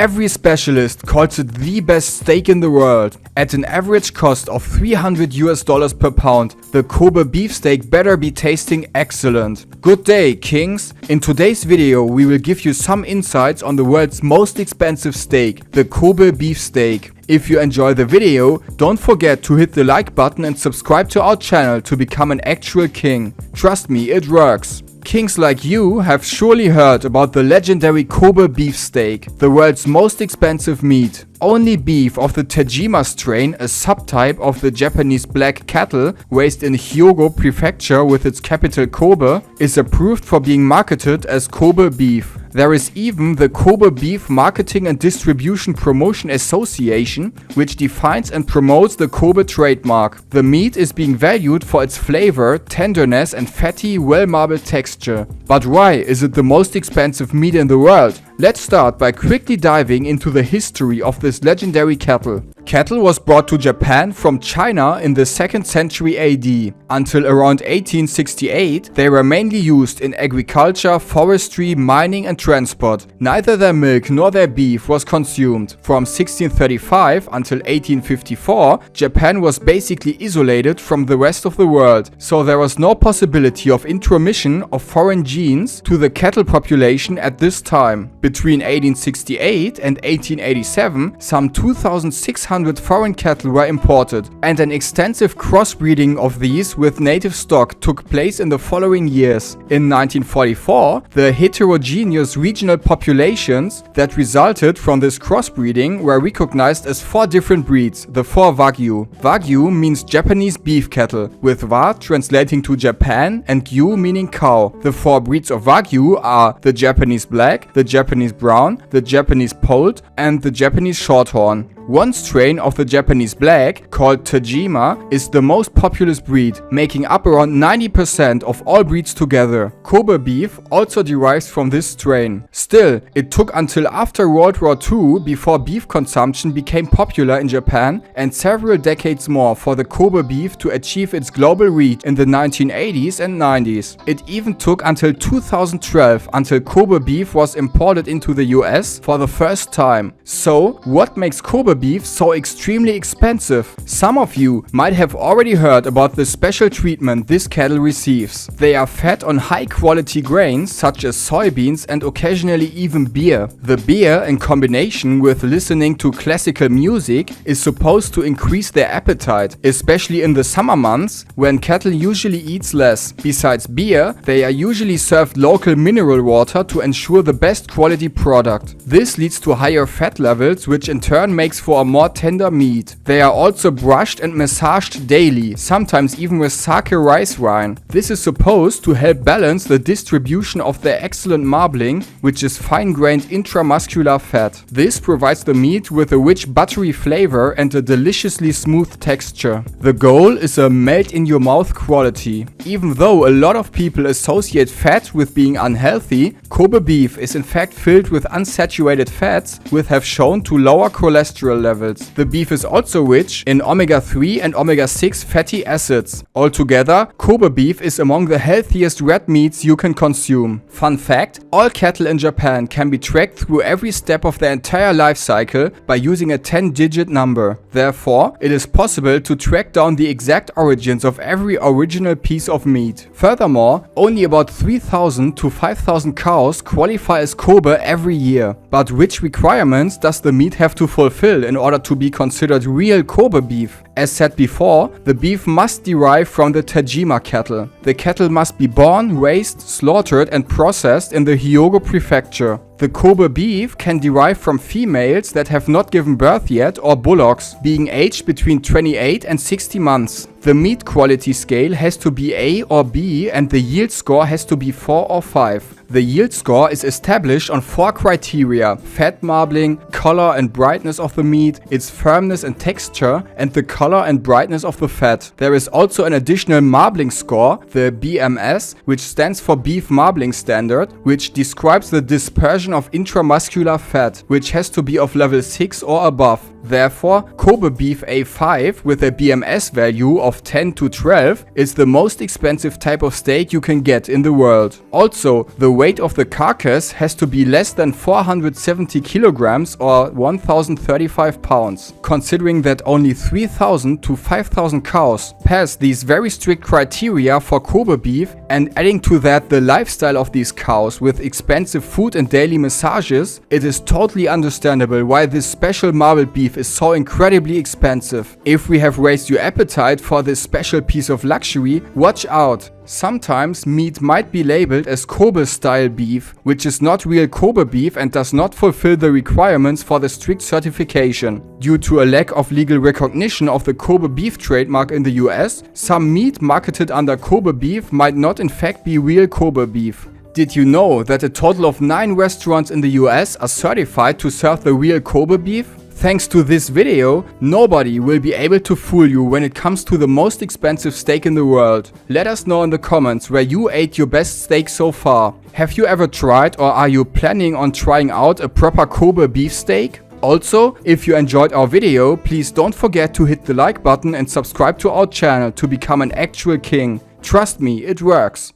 Every specialist calls it the best steak in the world. At an average cost of $300 per pound, the Kobe beefsteak better be tasting excellent. Good day, kings! In today's video, we will give you some insights on the world's most expensive steak, the Kobe beefsteak. If you enjoy the video, don't forget to hit the like button and subscribe to our channel to become an actual king. Trust me, it works. Kings like you have surely heard about the legendary Kobe beefsteak, the world's most expensive meat. Only beef of the Tajima strain, a subtype of the Japanese black cattle raised in Hyogo Prefecture with its capital Kobe, is approved for being marketed as Kobe beef. There is even the Kobe Beef Marketing and Distribution Promotion Association, which defines and promotes the Kobe trademark. The meat is being valued for its flavor, tenderness and fatty, well-marbled texture. But why is it the most expensive meat in the world? Let's start by quickly diving into the history of this legendary cattle. Cattle was brought to Japan from China in the 2nd century AD. Until around 1868, they were mainly used in agriculture, forestry, mining and transport. Neither their milk nor their beef was consumed. From 1635 until 1854, Japan was basically isolated from the rest of the world, so there was no possibility of intromission of foreign genes to the cattle population at this time. Between 1868 and 1887, some 2,600 foreign cattle were imported, and an extensive crossbreeding of these with native stock took place in the following years. In 1944, the heterogeneous regional populations that resulted from this crossbreeding were recognized as 4 different breeds, the 4 Wagyu. Wagyu means Japanese beef cattle, with Wa translating to Japan and Gyu meaning cow. The 4 breeds of Wagyu are the Japanese Black, the Japanese Brown, the Japanese Polled and the Japanese Shorthorn. One strain of the Japanese Black, called Tajima, is the most populous breed, making up around 90% of all breeds together. Kobe beef also derives from this strain. Still, it took until after World War II before beef consumption became popular in Japan, and several decades more for the Kobe beef to achieve its global reach in the 1980s and 90s. It even took until 2012 until Kobe beef was imported into the US for the first time. So, what makes Kobe beef so extremely expensive? Some of you might have already heard about the special treatment this cattle receives. They are fed on high quality grains such as soybeans and occasionally even beer. The beer, in combination with listening to classical music, is supposed to increase their appetite, especially in the summer months when cattle usually eats less. Besides beer, they are usually served local mineral water to ensure the best quality product. This leads to higher fat levels, which in turn makes for a more tender meat. They are also brushed and massaged daily, sometimes even with sake rice wine. This is supposed to help balance the distribution of their excellent marbling, which is fine-grained intramuscular fat. This provides the meat with a rich buttery flavor and a deliciously smooth texture. The goal is a melt-in-your-mouth quality. Even though a lot of people associate fat with being unhealthy, Kobe beef is in fact filled with unsaturated fats which have shown to lower cholesterol levels. The beef is also rich in omega-3 and omega-6 fatty acids. Altogether, Kobe beef is among the healthiest red meats you can consume. Fun fact, all cattle in Japan can be tracked through every step of their entire life cycle by using a 10-digit number. Therefore, it is possible to track down the exact origins of every original piece of meat. Furthermore, only about 3,000 to 5,000 cows qualify as Kobe every year. But which requirements does the meat have to fulfill in order to be considered real Kobe beef? As said before, the beef must derive from the Tajima cattle. The cattle must be born, raised, slaughtered and processed in the Hyogo Prefecture. The Kobe beef can derive from females that have not given birth yet or bullocks, being aged between 28 and 60 months. The meat quality scale has to be A or B and the yield score has to be 4 or 5. The yield score is established on 4 criteria: fat marbling, color and brightness of the meat, its firmness and texture, and the color and brightness of the fat. There is also an additional marbling score, the BMS, which stands for Beef Marbling Standard, which describes the dispersion of intramuscular fat, which has to be of level 6 or above. Therefore, Kobe beef A5 with a BMS value of 10 to 12 is the most expensive type of steak you can get in the world. Also, the weight of the carcass has to be less than 470 kilograms or 1035 pounds, considering that only 3000 to 5000 cows pass these very strict criteria for Kobe beef, and adding to that the lifestyle of these cows with expensive food and daily massages, it is totally understandable why this special marbled beef is so incredibly expensive. If we have raised your appetite for this special piece of luxury, watch out. Sometimes meat might be labeled as Kobe style beef, which is not real Kobe beef and does not fulfill the requirements for the strict certification. Due to a lack of legal recognition of the Kobe beef trademark in the US, some meat marketed under Kobe beef might not in fact be real Kobe beef. Did you know that a total of 9 restaurants in the US are certified to serve the real Kobe beef? Thanks to this video, nobody will be able to fool you when it comes to the most expensive steak in the world. Let us know in the comments where you ate your best steak so far. Have you ever tried or are you planning on trying out a proper Kobe beef steak? Also, if you enjoyed our video, please don't forget to hit the like button and subscribe to our channel to become an actual king. Trust me, it works.